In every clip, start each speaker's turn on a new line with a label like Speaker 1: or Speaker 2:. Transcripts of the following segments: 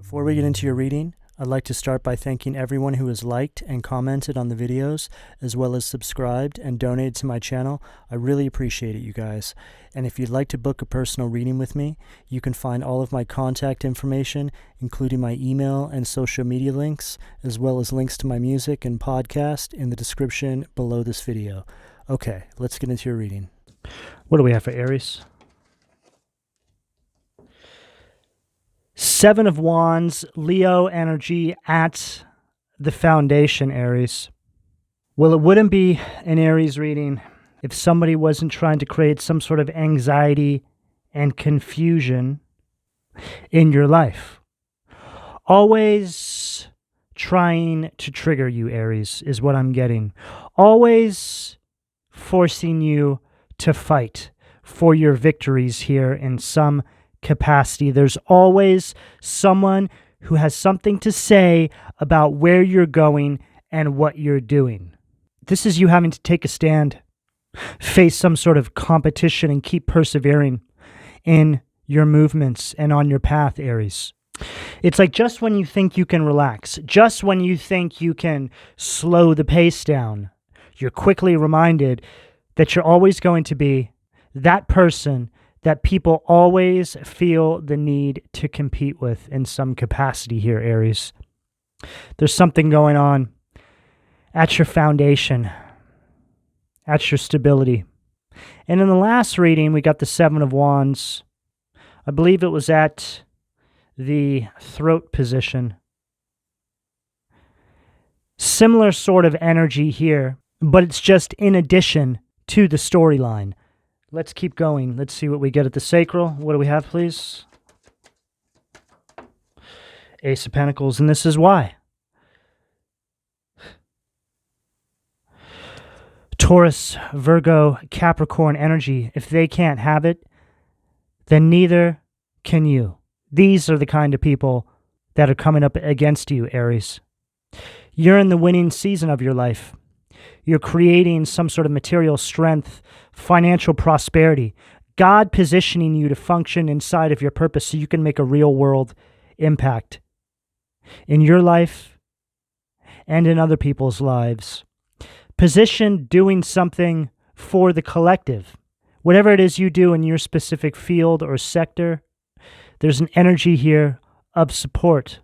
Speaker 1: Before we get into your reading, I'd like to start by thanking everyone who has liked and commented on the videos, as well as subscribed and donated to my channel. I really appreciate it, you guys. And if you'd like to book a personal reading with me, you can find all of my contact information, including my email and social media links, as well as links to my music and podcast in the description below this video. Okay, let's get into your reading. What do we have for Aries? Seven of Wands, Leo energy at the foundation, Aries. Well, it wouldn't be an Aries reading if somebody wasn't trying to create some sort of anxiety and confusion in your life. Always trying to trigger you, Aries, is what I'm getting. Always forcing you to fight for your victories here in some capacity. There's always someone who has something to say about where you're going and what you're doing. This is you having to take a stand, face some sort of competition, and keep persevering in your movements and on your path, Aries. It's like just when you think you can relax, just when you think you can slow the pace down, you're quickly reminded that you're always going to be that person that people always feel the need to compete with in some capacity here, Aries. There's something going on at your foundation, at your stability. And in the last reading, we got the Seven of Wands. I believe it was at the throat position. Similar sort of energy here, but it's just in addition to the storyline. Let's keep going. Let's see what we get at the sacral. What do we have, please? Ace of Pentacles, and this is why. Taurus, Virgo, Capricorn energy. If they can't have it, then neither can you. These are the kind of people that are coming up against you, Aries. You're in the winning season of your life. You're creating some sort of material strength, financial prosperity, God positioning you to function inside of your purpose so you can make a real world impact in your life and in other people's lives. Positioned doing something for the collective. Whatever it is you do in your specific field or sector, there's an energy here of support.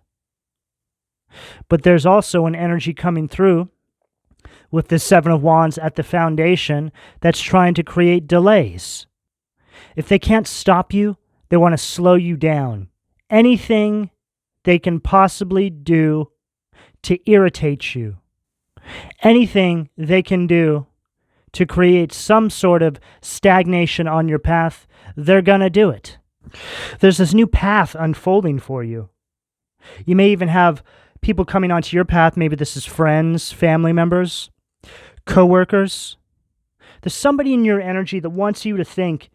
Speaker 1: But there's also an energy coming through with the Seven of Wands at the foundation that's trying to create delays. If they can't stop you, they want to slow you down. Anything they can possibly do to irritate you. Anything they can do to create some sort of stagnation on your path, they're going to do it. There's this new path unfolding for you. You may even have people coming onto your path. Maybe this is friends, family members, co-workers. There's somebody in your energy that wants you to think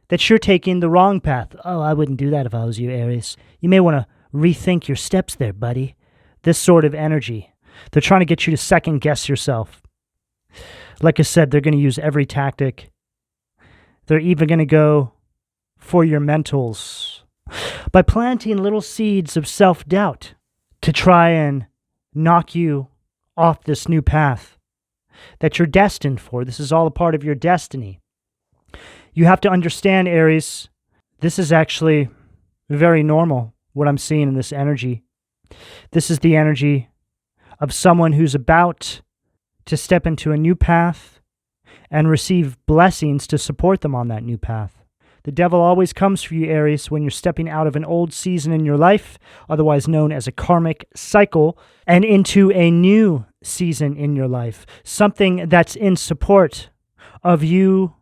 Speaker 1: that you're taking the wrong path. Oh, I wouldn't do that if I was you, Aries. You may want to rethink your steps there, buddy. This sort of energy. They're trying to get you to second guess yourself. Like I said, they're going to use every tactic. They're even going to go for your mentals by planting little seeds of self-doubt to try and knock you off this new path that you're destined for. This is all a part of your destiny. You have to understand, Aries, this is actually very normal, what I'm seeing in this energy. This is the energy of someone who's about to step into a new path and receive blessings to support them on that new path. The devil always comes for you, Aries, when you're stepping out of an old season in your life, otherwise known as a karmic cycle, and into a new season in your life. Something that's in support of you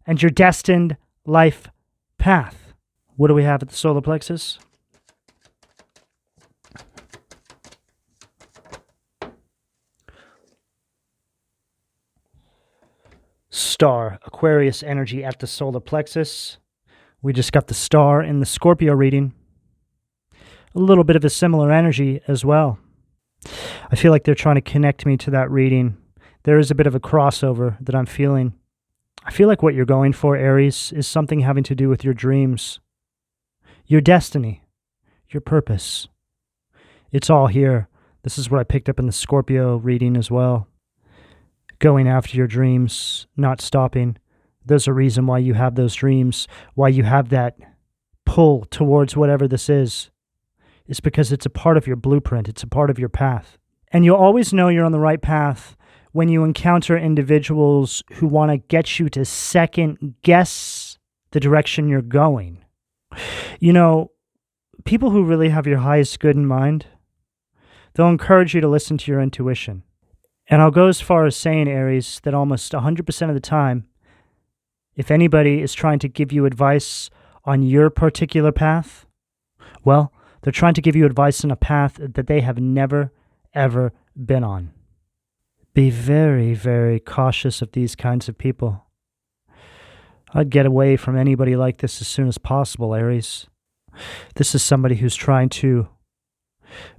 Speaker 1: and your destined life path. What do we have at the solar plexus? Star, Aquarius energy at the solar plexus. We just got the star in the Scorpio reading. A little bit of a similar energy as well. I feel like they're trying to connect me to that reading. There is a bit of a crossover that I'm feeling. I feel like what you're going for, Aries, is something having to do with your dreams, your destiny, your purpose. It's all here. This is what I picked up in the Scorpio reading as well. Going after your dreams, not stopping. There's a reason why you have those dreams, why you have that pull towards whatever this is. It's because it's a part of your blueprint. It's a part of your path. And you'll always know you're on the right path when you encounter individuals who want to get you to second guess the direction you're going. You know, people who really have your highest good in mind, they'll encourage you to listen to your intuition. And I'll go as far as saying, Aries, that almost 100% of the time, if anybody is trying to give you advice on your particular path, well, they're trying to give you advice on a path that they have never, ever been on. Be very, very cautious of these kinds of people. I'd get away from anybody like this as soon as possible, Aries. This is somebody who's trying to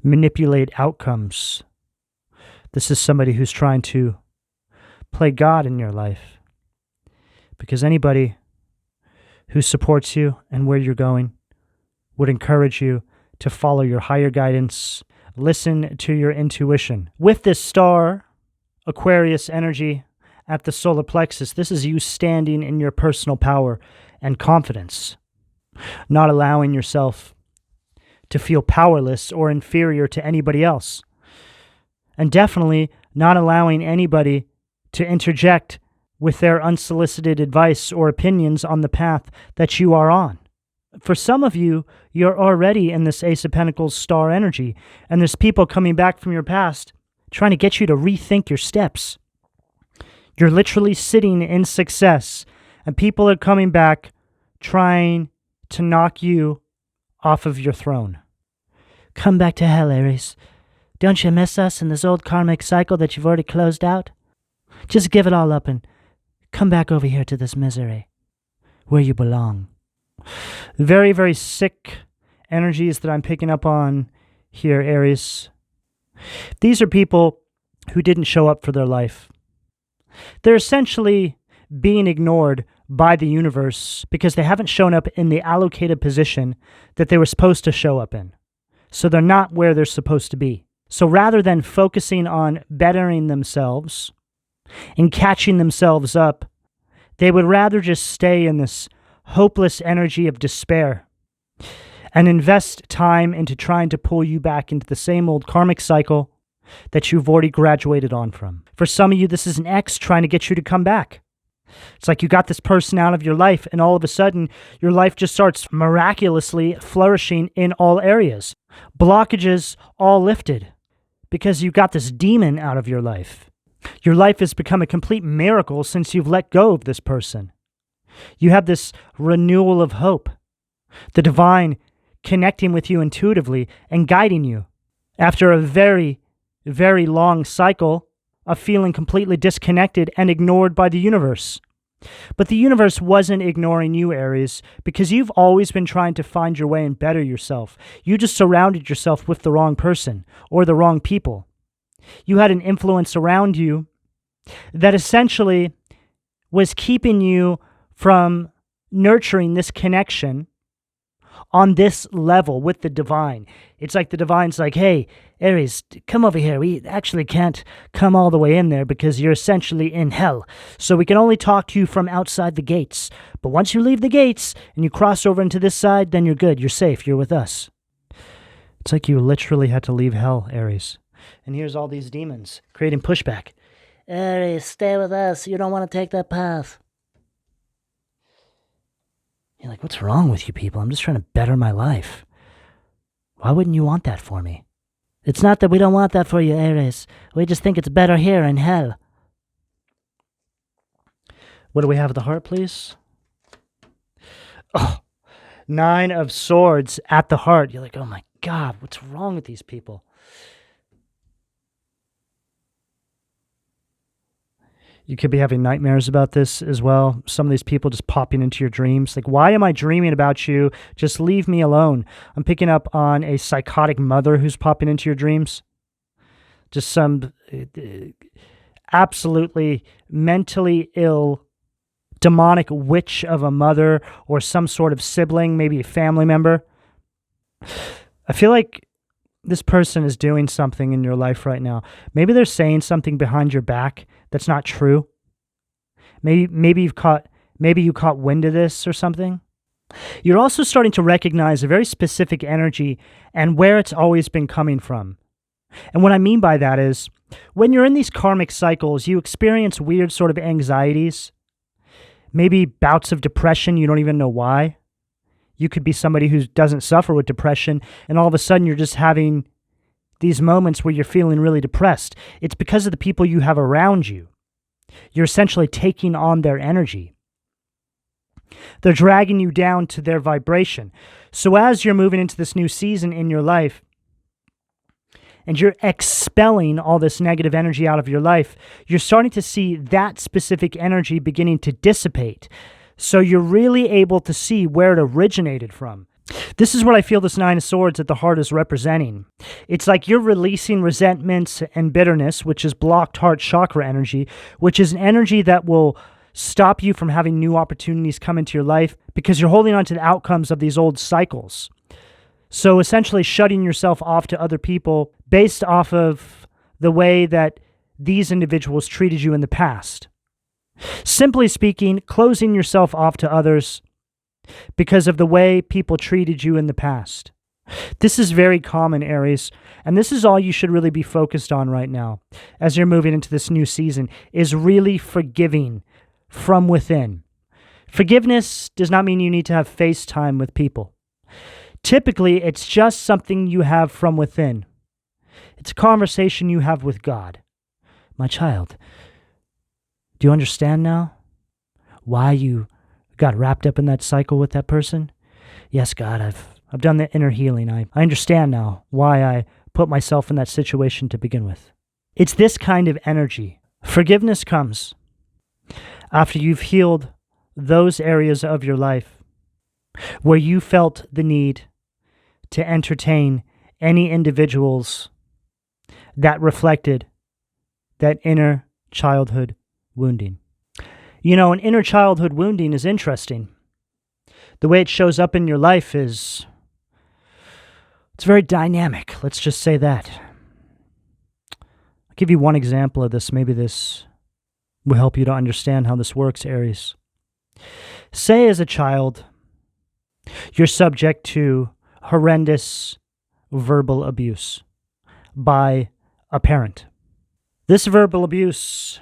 Speaker 1: manipulate outcomes. This is somebody who's trying to play God in your life. Because anybody who supports you and where you're going would encourage you to follow your higher guidance, listen to your intuition. With this star, Aquarius energy at the solar plexus, this is you standing in your personal power and confidence, not allowing yourself to feel powerless or inferior to anybody else, and definitely not allowing anybody to interject with their unsolicited advice or opinions on the path that you are on. For some of you, you're already in this Ace of Pentacles star energy, and there's people coming back from your past trying to get you to rethink your steps. You're literally sitting in success, and people are coming back trying to knock you off of your throne. Come back to hell, Aries. Don't you miss us in this old karmic cycle that you've already closed out? Just give it all up and come back over here to this misery, where you belong. Very, very sick energies that I'm picking up on here, Aries. These are people who didn't show up for their life. They're essentially being ignored by the universe because they haven't shown up in the allocated position that they were supposed to show up in. So they're not where they're supposed to be. So rather than focusing on bettering themselves and catching themselves up, they would rather just stay in this hopeless energy of despair and invest time into trying to pull you back into the same old karmic cycle that you've already graduated on from. For some of you, this is an ex trying to get you to come back. It's like you got this person out of your life, and all of a sudden, your life just starts miraculously flourishing in all areas. Blockages all lifted because you got this demon out of your life. Your life has become a complete miracle since you've let go of this person. You have this renewal of hope, the divine connecting with you intuitively and guiding you after a very, very long cycle of feeling completely disconnected and ignored by the universe. But the universe wasn't ignoring you, Aries, because you've always been trying to find your way and better yourself. You just surrounded yourself with the wrong person or the wrong people. You had an influence around you that essentially was keeping you from nurturing this connection on this level with the divine. It's like the divine's like, hey, Aries, come over here. We actually can't come all the way in there because you're essentially in hell. So we can only talk to you from outside the gates. But once you leave the gates and you cross over into this side, then you're good. You're safe. You're with us. It's like you literally had to leave hell, Aries. And here's all these demons creating pushback. Aries, stay with us. You don't want to take that path. You're like, what's wrong with you people? I'm just trying to better my life. Why wouldn't you want that for me? It's not that we don't want that for you, Aries. We just think it's better here in hell. What do we have at the heart, please? Oh, 9 of Swords at the heart. You're like, oh my God, what's wrong with these people? You could be having nightmares about this as well. Some of these people just popping into your dreams. Like, why am I dreaming about you? Just leave me alone. I'm picking up on a psychotic mother who's popping into your dreams. Just some absolutely mentally ill, demonic witch of a mother or some sort of sibling, maybe a family member. I feel like this person is doing something in your life right now. Maybe they're saying something behind your back that's not true. Maybe you caught wind of this or something. You're also starting to recognize a very specific energy and where it's always been coming from. And what I mean by that is, when you're in these karmic cycles, you experience weird sort of anxieties, maybe bouts of depression, you don't even know why. You could be somebody who doesn't suffer with depression, and all of a sudden you're just having these moments where you're feeling really depressed. It's because of the people you have around you. You're essentially taking on their energy. They're dragging you down to their vibration. So as you're moving into this new season in your life, and you're expelling all this negative energy out of your life, you're starting to see that specific energy beginning to dissipate. So you're really able to see where it originated from. This is what I feel this Nine of Swords at the heart is representing. It's like you're releasing resentments and bitterness, which is blocked heart chakra energy, which is an energy that will stop you from having new opportunities come into your life because you're holding on to the outcomes of these old cycles. So essentially shutting yourself off to other people based off of the way that these individuals treated you in the past. Simply speaking, closing yourself off to others because of the way people treated you in the past. This is very common, Aries, and this is all you should really be focused on right now as you're moving into this new season, is really forgiving from within. Forgiveness does not mean you need to have face time with people. Typically, it's just something you have from within. It's a conversation you have with God. My child, do you understand now why you got wrapped up in that cycle with that person? Yes, God, I've done the inner healing. I understand now why I put myself in that situation to begin with. It's this kind of energy. Forgiveness comes after you've healed those areas of your life where you felt the need to entertain any individuals that reflected that inner childhood wounding. You know, an inner childhood wounding is interesting. The way it shows up in your life it's very dynamic. Let's just say that. I'll give you one example of this. Maybe this will help you to understand how this works, Aries. Say as a child, you're subject to horrendous verbal abuse by a parent. This verbal abuse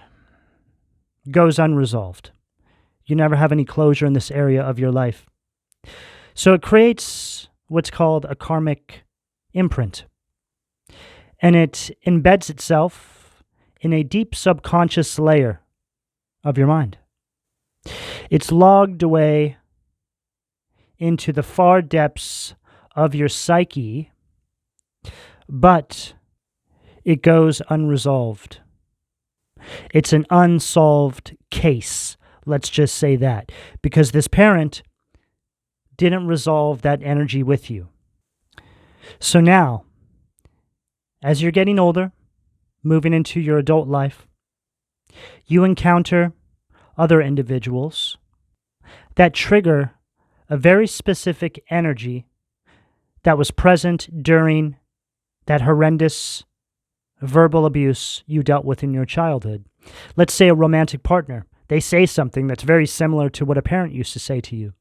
Speaker 1: goes unresolved. You never have any closure in this area of your life. So it creates what's called a karmic imprint. And it embeds itself in a deep subconscious layer of your mind. It's logged away into the far depths of your psyche, but it goes unresolved. It's an unsolved case, let's just say that, because this parent didn't resolve that energy with you. So now, as you're getting older, moving into your adult life, you encounter other individuals that trigger a very specific energy that was present during that horrendous verbal abuse you dealt with in your childhood. Let's say a romantic partner. They say something that's very similar to what a parent used to say to you.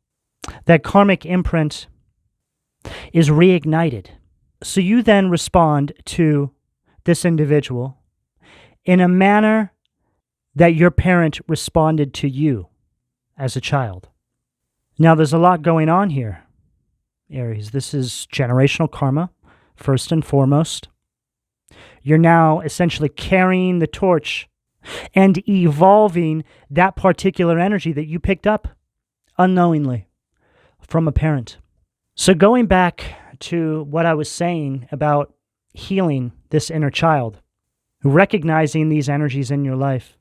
Speaker 1: That karmic imprint is reignited. So you then respond to this individual in a manner that your parent responded to you as a child. Now, there's a lot going on here, Aries. This is generational karma, first and foremost. You're now essentially carrying the torch and evolving that particular energy that you picked up unknowingly from a parent. So going back to what I was saying about healing this inner child, recognizing these energies in your life,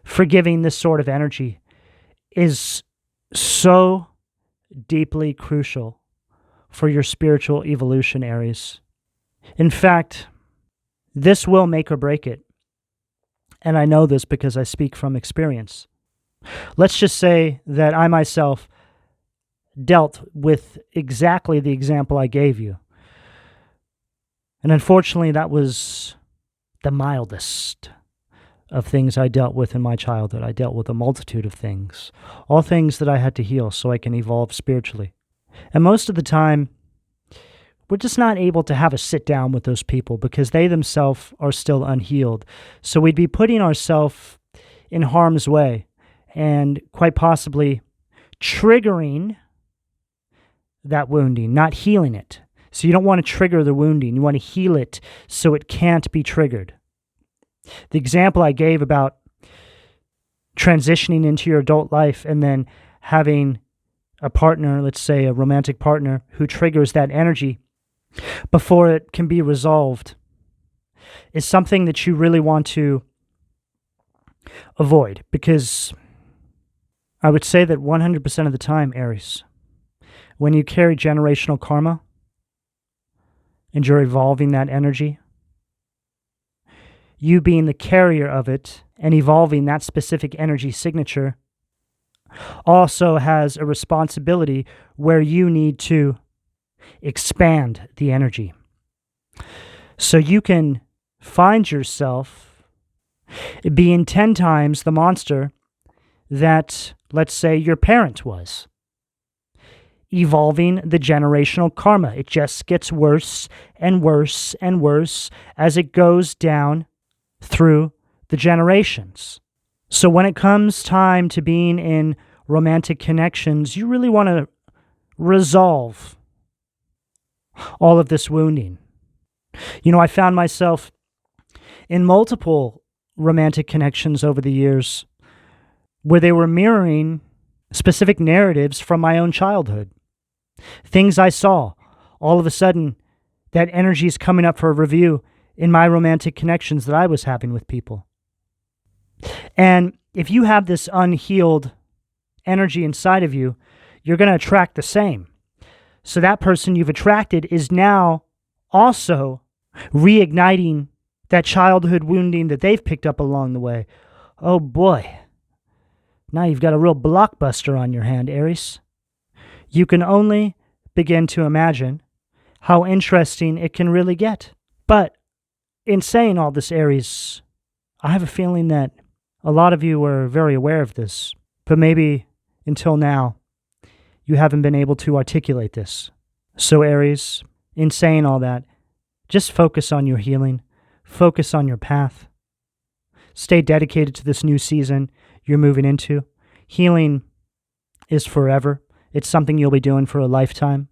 Speaker 1: forgiving this sort of energy is so deeply crucial for your spiritual evolution, Aries. In fact, this will make or break it. And I know this because I speak from experience. Let's just say that I myself dealt with exactly the example I gave you. And unfortunately, that was the mildest of things I dealt with in my childhood. I dealt with a multitude of things, all things that I had to heal so I can evolve spiritually. And most of the time, we're just not able to have a sit down with those people because they themselves are still unhealed. So we'd be putting ourselves in harm's way and quite possibly triggering that wounding, not healing it. So you don't want to trigger the wounding. You want to heal it so it can't be triggered. The example I gave about transitioning into your adult life and then having a partner, let's say a romantic partner, who triggers that energy before it can be resolved is something that you really want to avoid, because I would say that 100% of the time, Aries, when you carry generational karma and you're evolving that energy, you being the carrier of it and evolving that specific energy signature also has a responsibility where you need to expand the energy. So you can find yourself being 10 times the monster that, let's say, your parent was. Evolving the generational karma. It just gets worse and worse and worse as it goes down through the generations. So when it comes time to being in romantic connections, you really want to resolve all of this wounding. You know, I found myself in multiple romantic connections over the years where they were mirroring specific narratives from my own childhood. Things I saw. All of a sudden, that energy is coming up for a review in my romantic connections that I was having with people. And if you have this unhealed energy inside of you, you're going to attract the same. So that person you've attracted is now also reigniting that childhood wounding that they've picked up along the way. Oh boy. Now you've got a real blockbuster on your hand, Aries. You can only begin to imagine how interesting it can really get. But in saying all this, Aries, I have a feeling that a lot of you are very aware of this, but maybe until now, you haven't been able to articulate this. So Aries, in saying all that, just focus on your healing. Focus on your path. Stay dedicated to this new season you're moving into. Healing is forever. It's something you'll be doing for a lifetime.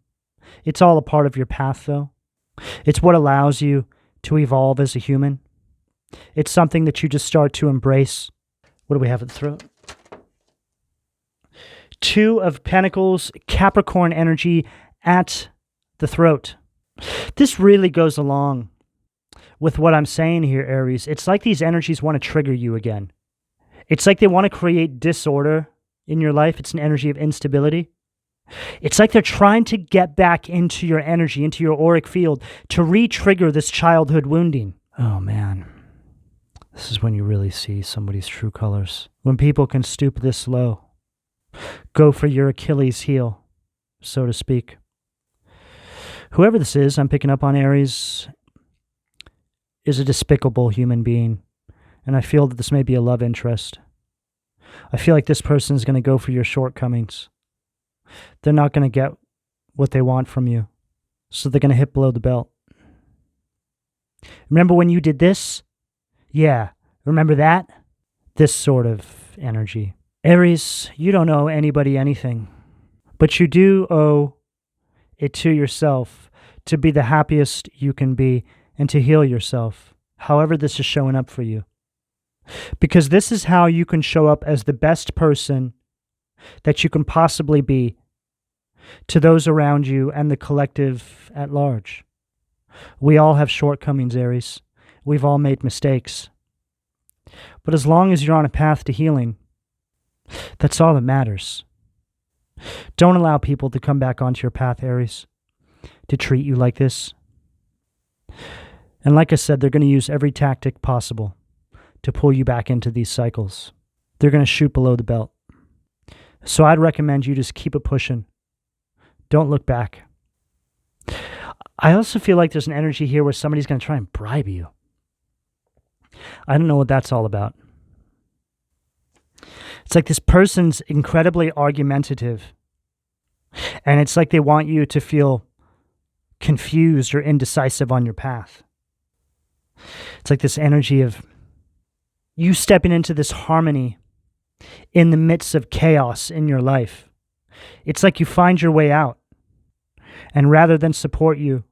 Speaker 1: It's all a part of your path, though. It's what allows you to evolve as a human. It's something that you just start to embrace. What do we have at the throat? Two of Pentacles, Capricorn energy at the throat. This really goes along with what I'm saying here, Aries. It's like these energies want to trigger you again. It's like they want to create disorder in your life. It's an energy of instability. It's like they're trying to get back into your energy, into your auric field, to re-trigger this childhood wounding. Oh, man. This is when you really see somebody's true colors. When people can stoop this low. Go for your Achilles heel, so to speak. Whoever this is, I'm picking up on, Aries, is a despicable human being. And I feel that this may be a love interest. I feel like this person is going to go for your shortcomings. They're not going to get what they want from you. So they're going to hit below the belt. Remember when you did this? Yeah, remember that? This sort of energy. Aries, you don't owe anybody anything. But you do owe it to yourself to be the happiest you can be and to heal yourself, however this is showing up for you. Because this is how you can show up as the best person that you can possibly be to those around you and the collective at large. We all have shortcomings, Aries. We've all made mistakes. But as long as you're on a path to healing, that's all that matters. Don't allow people to come back onto your path, Aries, to treat you like this. And like I said, they're going to use every tactic possible to pull you back into these cycles. They're going to shoot below the belt. So I'd recommend you just keep it pushing. Don't look back. I also feel like there's an energy here where somebody's going to try and bribe you. I don't know what that's all about. It's like this person's incredibly argumentative, and it's like they want you to feel confused or indecisive on your path. It's like this energy of you stepping into this harmony in the midst of chaos in your life. It's like you find your way out, and rather than support you,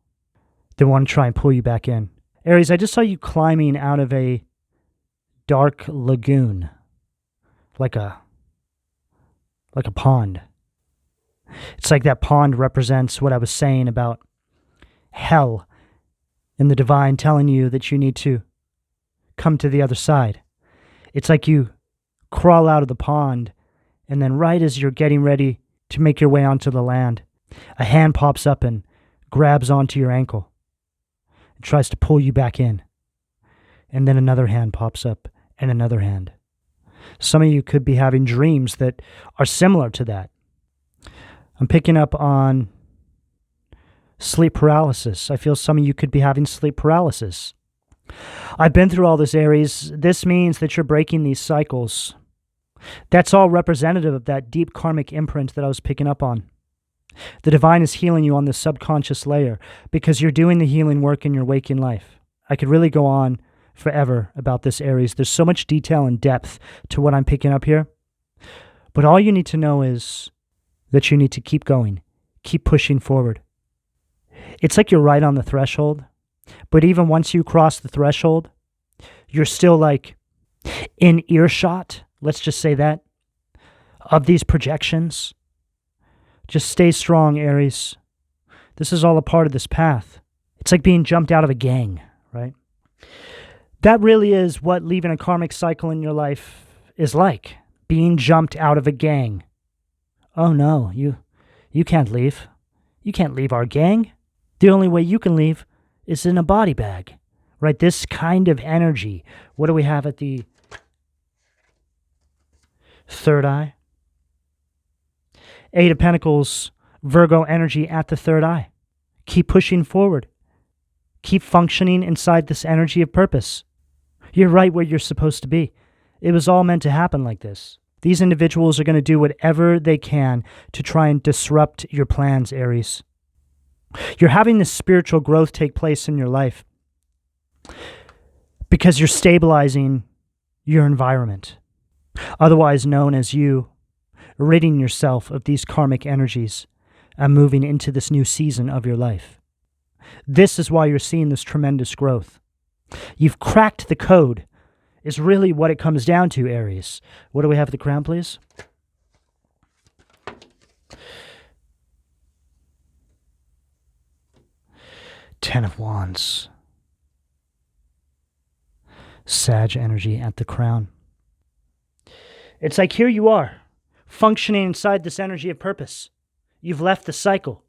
Speaker 1: they want to try and pull you back in. Aries, I just saw you climbing out of a dark lagoon, like a pond. It's like that pond represents what I was saying about hell and the divine telling you that you need to come to the other side. It's like you crawl out of the pond, and then right as you're getting ready to make your way onto the land, a hand pops up and grabs onto your ankle and tries to pull you back in. And then another hand pops up and another hand. Some of you could be having dreams that are similar to that. I'm picking up on sleep paralysis. I feel some of you could be having sleep paralysis. I've been through all this, Aries. This means that you're breaking these cycles. That's all representative of that deep karmic imprint that I was picking up on. The divine is healing you on the subconscious layer because you're doing the healing work in your waking life. I could really go on forever about this, Aries. There's so much detail and depth to what I'm picking up here. But all you need to know is that you need to keep going, keep pushing forward. It's like you're right on the threshold, but even once you cross the threshold, you're still like in earshot, let's just say that, of these projections. Just stay strong, Aries. This is all a part of this path. It's like being jumped out of a gang, right? That really is what leaving a karmic cycle in your life is like. Being jumped out of a gang. Oh no, you can't leave. You can't leave our gang. The only way you can leave is in a body bag, right? This kind of energy. What do we have at the third eye? Eight of Pentacles, Virgo energy at the third eye. Keep pushing forward. Keep functioning inside this energy of purpose. You're right where you're supposed to be. It was all meant to happen like this. These individuals are going to do whatever they can to try and disrupt your plans, Aries. You're having this spiritual growth take place in your life because you're stabilizing your environment, otherwise known as you ridding yourself of these karmic energies and moving into this new season of your life. This is why you're seeing this tremendous growth. You've cracked the code, is really what it comes down to, Aries. What do we have at the crown, please? Ten of Wands. Sag energy at the crown. It's like here you are, functioning inside this energy of purpose. You've left the cycle,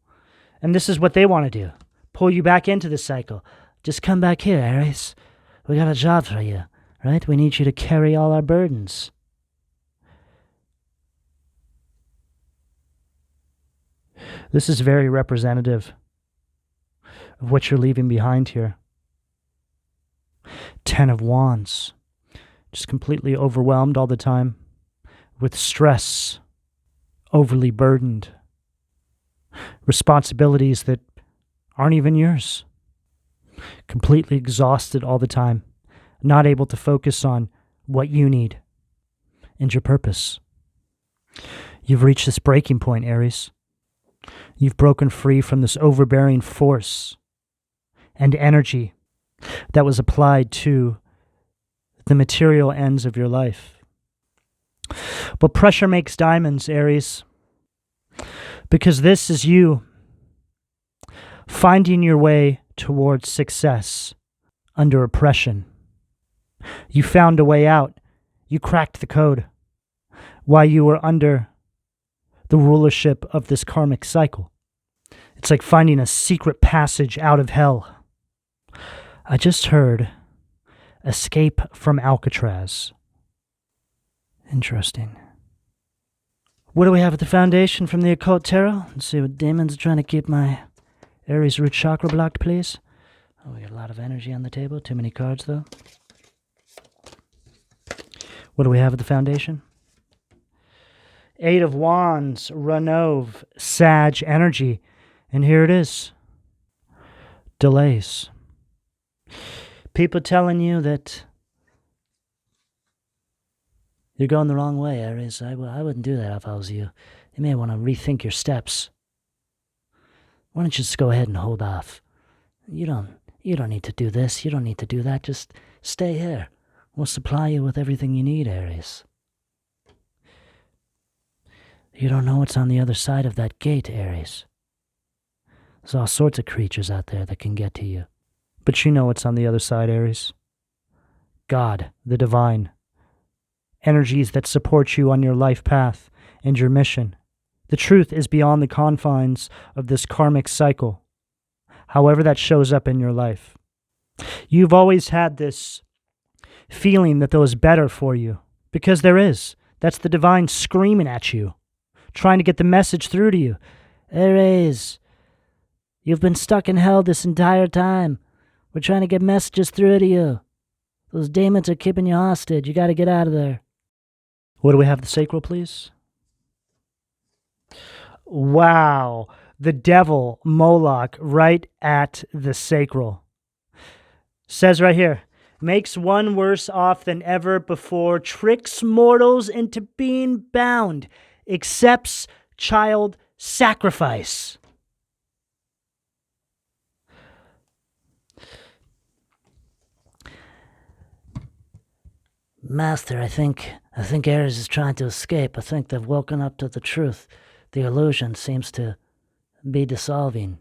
Speaker 1: and this is what they want to do. Pull you back into the cycle. Just come back here, Aries. We got a job for you, right? We need you to carry all our burdens. This is very representative of what you're leaving behind here. Ten of Wands. Just completely overwhelmed all the time with stress, overly burdened, responsibilities that aren't even yours. Completely exhausted all the time, not able to focus on what you need and your purpose. You've reached this breaking point, Aries. You've broken free from this overbearing force and energy that was applied to the material ends of your life. But pressure makes diamonds, Aries, because this is you finding your way towards success under oppression. You found a way out. You cracked the code while you were under the rulership of this karmic cycle. It's like finding a secret passage out of hell. I just heard escape from Alcatraz. Interesting. What do we have at the foundation from the Occult Tarot? Let's see what demons are trying to keep my Aries root chakra blocked, please. Oh, we got a lot of energy on the table. Too many cards, though. What do we have at the foundation? Eight of Wands, Renove, Sag energy. And here it is. Delays. People telling you that you're going the wrong way, Aries. I wouldn't do that if I was you. You may want to rethink your steps. Why don't you just go ahead and hold off? You don't need to do this. You don't need to do that. Just stay here. We'll supply you with everything you need, Aries. You don't know what's on the other side of that gate, Aries. There's all sorts of creatures out there that can get to you. But you know what's on the other side, Aries. God, the divine. Energies that support you on your life path and your mission. The truth is beyond the confines of this karmic cycle, however that shows up in your life. You've always had this feeling that there was better for you, because there is. That's the divine screaming at you, trying to get the message through to you. Aries, you've been stuck in hell this entire time. We're trying to get messages through to you. Those demons are keeping you hostage. You got to get out of there. What do we have, the sacral, please? Wow. The devil, Moloch, right at the sacral. Says right here, makes one worse off than ever before, tricks mortals into being bound, accepts child sacrifice. Master, I think Aries is trying to escape. I think they've woken up to the truth. The illusion seems to be dissolving.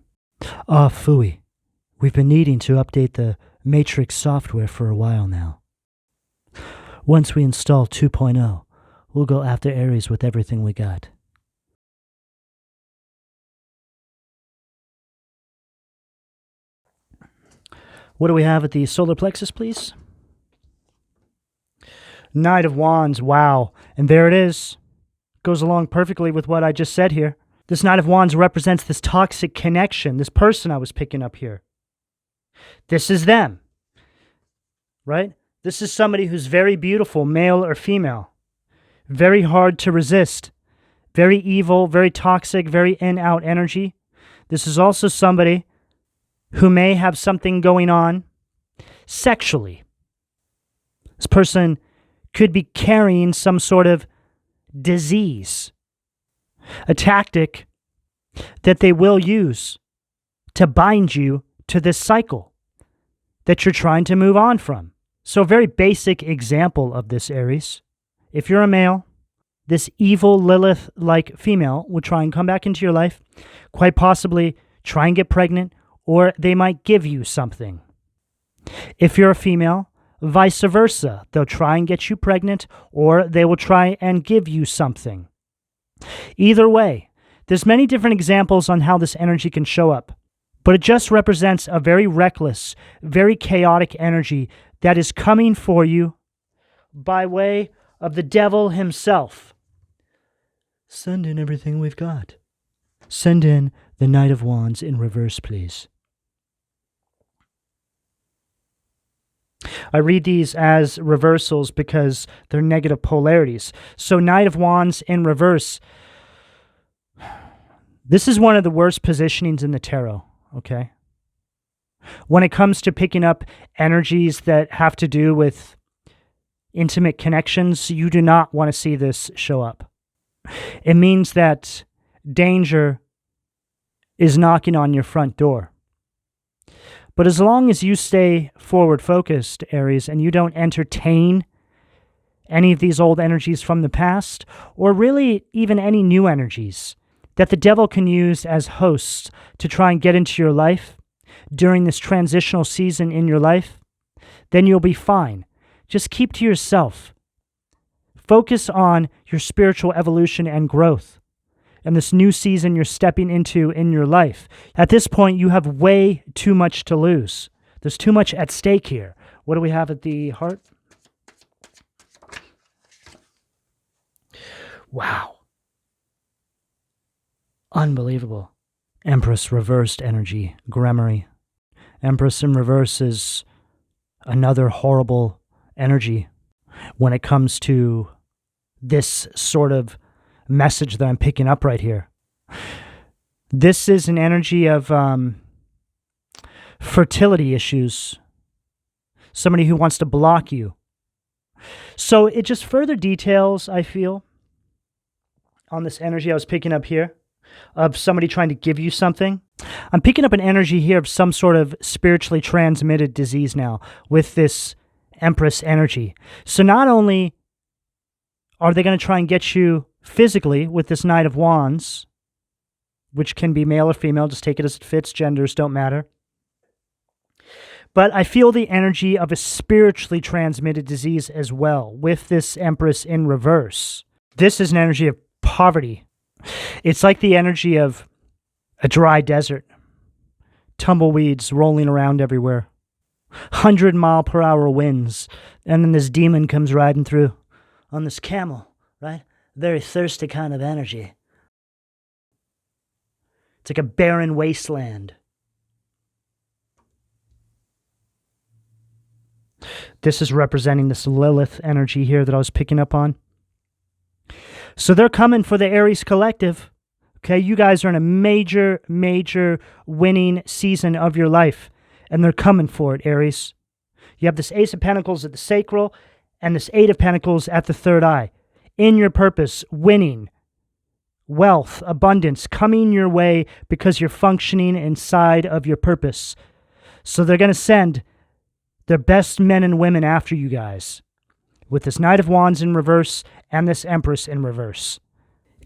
Speaker 1: Ah, phooey. We've been needing to update the Matrix software for a while now. Once we install 2.0, we'll go after Aries with everything we got. What do we have at the solar plexus, please? Knight of Wands, wow. And there it is. Goes along perfectly with what I just said here. This Knight of Wands represents this toxic connection, this person I was picking up here. This is them, right? This is somebody who's very beautiful, male or female. Very hard to resist. Very evil, very toxic, very in-out energy. This is also somebody who may have something going on sexually. This person could be carrying some sort of disease, a tactic that they will use to bind you to this cycle that you're trying to move on from. So a very basic example of this, Aries. If you're a male, this evil Lilith-like female will try and come back into your life, quite possibly try and get pregnant, or they might give you something. If you're a female, vice versa. They'll try and get you pregnant, or they will try and give you something. Either way, there's many different examples on how this energy can show up, but it just represents a very reckless, very chaotic energy that is coming for you by way of the devil himself. Send in everything we've got. Send in the Knight of Wands in reverse, please. I read these as reversals because they're negative polarities. So Knight of Wands in reverse. This is one of the worst positionings in the tarot, okay? When it comes to picking up energies that have to do with intimate connections, you do not want to see this show up. It means that danger is knocking on your front door. But as long as you stay forward-focused, Aries, and you don't entertain any of these old energies from the past, or really even any new energies that the devil can use as hosts to try and get into your life during this transitional season in your life, then you'll be fine. Just keep to yourself. Focus on your spiritual evolution and growth and this new season you're stepping into in your life. At this point, you have way too much to lose. There's too much at stake here. What do we have at the heart? Wow. Unbelievable. Empress reversed energy, Gremory. Empress in reverse is another horrible energy when it comes to this sort of message that I'm picking up right here. This is an energy of fertility issues. Somebody who wants to block you. So it just further details, I feel, on this energy I was picking up here of somebody trying to give you something. I'm picking up an energy here of some sort of spiritually transmitted disease now with this Empress energy. So not only are they going to try and get you physically with this Knight of Wands, which can be male or female, just take it as it fits, genders don't matter. But I feel the energy of a spiritually transmitted disease as well with this Empress in reverse. This is an energy of poverty. It's like the energy of a dry desert. Tumbleweeds rolling around everywhere. 100-mile-per-hour winds. And then this demon comes riding through on this camel, right? Very thirsty kind of energy. It's like a barren wasteland. This is representing this Lilith energy here that I was picking up on. So they're coming for the Aries collective. Okay, you guys are in a major, major winning season of your life. And they're coming for it, Aries. You have this Ace of Pentacles at the sacral and this Eight of Pentacles at the third eye. In your purpose, winning, wealth, abundance, coming your way because you're functioning inside of your purpose. So they're going to send their best men and women after you guys with this Knight of Wands in reverse and this Empress in reverse.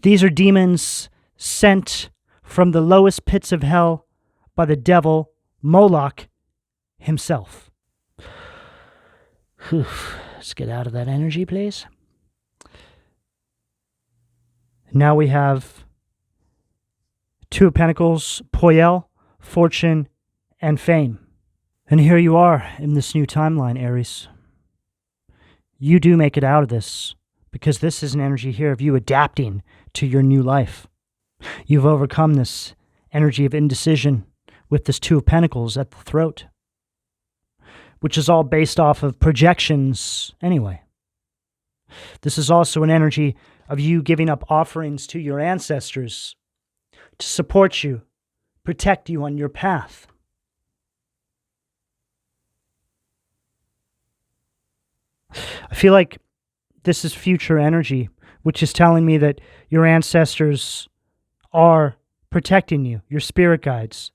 Speaker 1: These are demons sent from the lowest pits of hell by the devil, Moloch himself. Whew. Let's get out of that energy, please. Now we have Two of Pentacles, Poyel, Fortune, and Fame. And here you are in this new timeline, Aries. You do make it out of this, because this is an energy here of you adapting to your new life. You've overcome this energy of indecision with this Two of Pentacles at the throat, which is all based off of projections anyway. This is also an energy of you giving up offerings to your ancestors to support you, protect you on your path. I feel like this is future energy, which is telling me that your ancestors are protecting you, your spirit guides.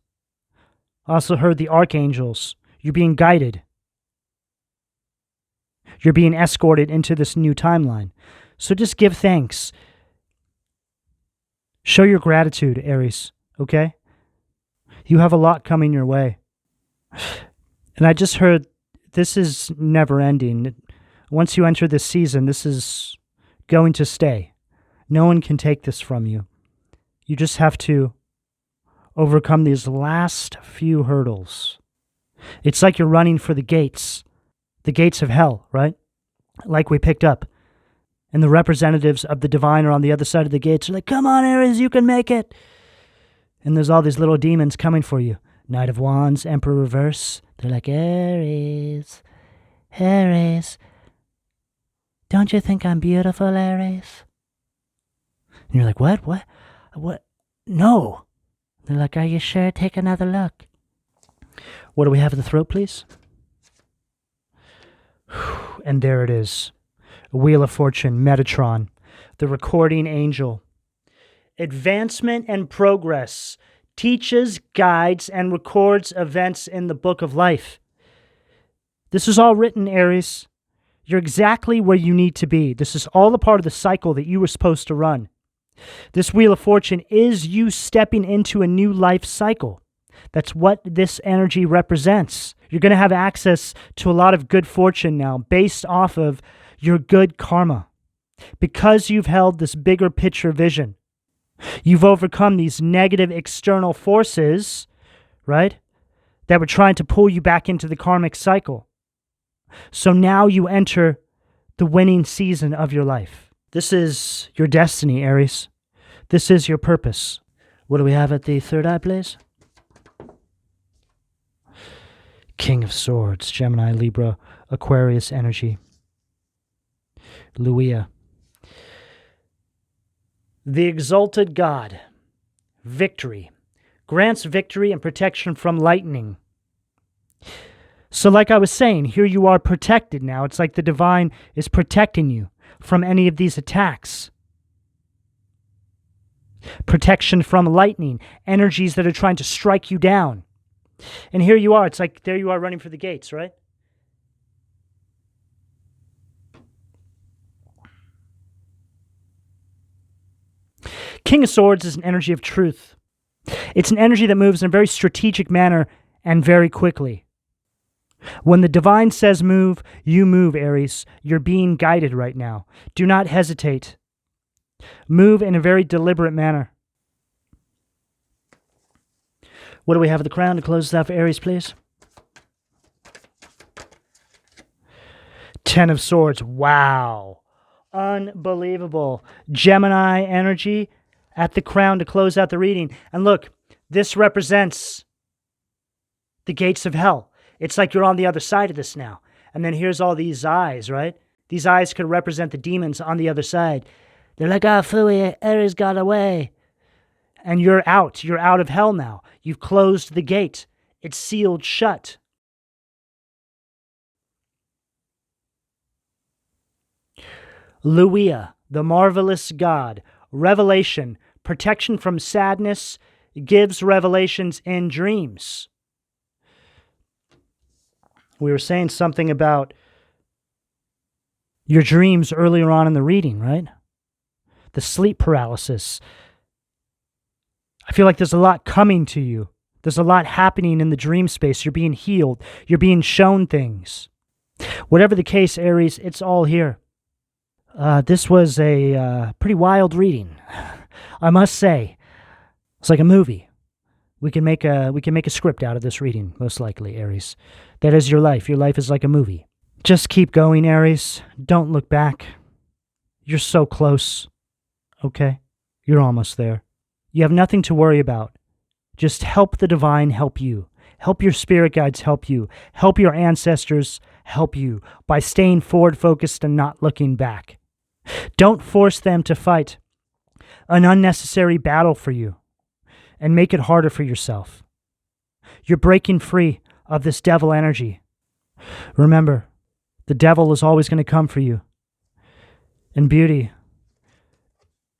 Speaker 1: I also heard the archangels. You're being guided. You're being escorted into this new timeline. So just give thanks. Show your gratitude, Aries, okay? You have a lot coming your way. And I just heard this is never ending. Once you enter this season, this is going to stay. No one can take this from you. You just have to overcome these last few hurdles. It's like you're running for the gates of hell, right? Like we picked up. And the representatives of the divine are on the other side of the gates. They're like, come on, Aries, you can make it. And there's all these little demons coming for you. Knight of Wands, Emperor reverse. They're like, Aries, Aries, don't you think I'm beautiful, Aries? And you're like, what? No. They're like, are you sure? Take another look. What do we have at the throat, please? And there it is. Wheel of Fortune, Metatron, the recording angel. Advancement and progress. Teaches, guides, and records events in the book of life. This is all written, Aries. You're exactly where you need to be. This is all a part of the cycle that you were supposed to run. This Wheel of Fortune is you stepping into a new life cycle. That's what this energy represents. You're going to have access to a lot of good fortune now based off of your good karma. Because you've held this bigger picture vision. You've overcome these negative external forces, right, that were trying to pull you back into the karmic cycle. So now you enter the winning season of your life. This is your destiny, Aries. This is your purpose. What do we have at the third eye, please? King of Swords, Gemini, Libra, Aquarius energy. Luia. The exalted God. Victory. Grants victory and protection from lightning. So like I was saying, here you are protected now. It's like the divine is protecting you from any of these attacks. Protection from lightning, energies that are trying to strike you down. And here you are. It's like there you are running for the gates, right? King of Swords is an energy of truth. It's an energy that moves in a very strategic manner and very quickly. When the divine says move, you move, Aries. You're being guided right now. Do not hesitate. Move in a very deliberate manner. What do we have at the crown to close this out for Aries, please? Ten of Swords. Wow. Unbelievable. Gemini energy at the crown to close out the reading. And look, this represents the gates of hell. It's like you're on the other side of this now. And then here's all these eyes, right? These eyes could represent the demons on the other side. They're like, ah, phooey, Aries got away. And you're out. You're out of hell now. You've closed the gate. It's sealed shut. Luia, the marvelous God. Revelation, protection from sadness, gives revelations in dreams. We were saying something about your dreams earlier on in the reading, right? The sleep paralysis. I feel like there's a lot coming to you. There's a lot happening in the dream space. You're being healed. You're being shown things. Whatever the case, Aries, it's all here. This was a pretty wild reading, I must say. It's like a movie. We can make a script out of this reading, most likely, Aries. That is your life. Your life is like a movie. Just keep going, Aries. Don't look back. You're so close. Okay? You're almost there. You have nothing to worry about. Just help the divine help you. Help your spirit guides help you. Help your ancestors help you by staying forward focused and not looking back. Don't force them to fight an unnecessary battle for you and make it harder for yourself. You're breaking free of this devil energy. Remember, the devil is always going to come for you. And beauty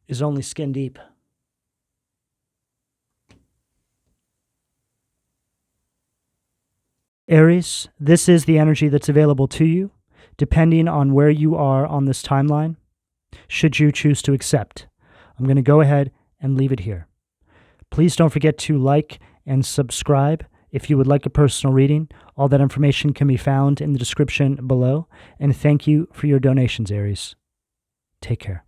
Speaker 1: is only skin deep. Aries, this is the energy that's available to you, depending on where you are on this timeline, should you choose to accept. I'm going to go ahead and leave it here. Please don't forget to like and subscribe if you would like a personal reading. All that information can be found in the description below. And thank you for your donations, Aries. Take care.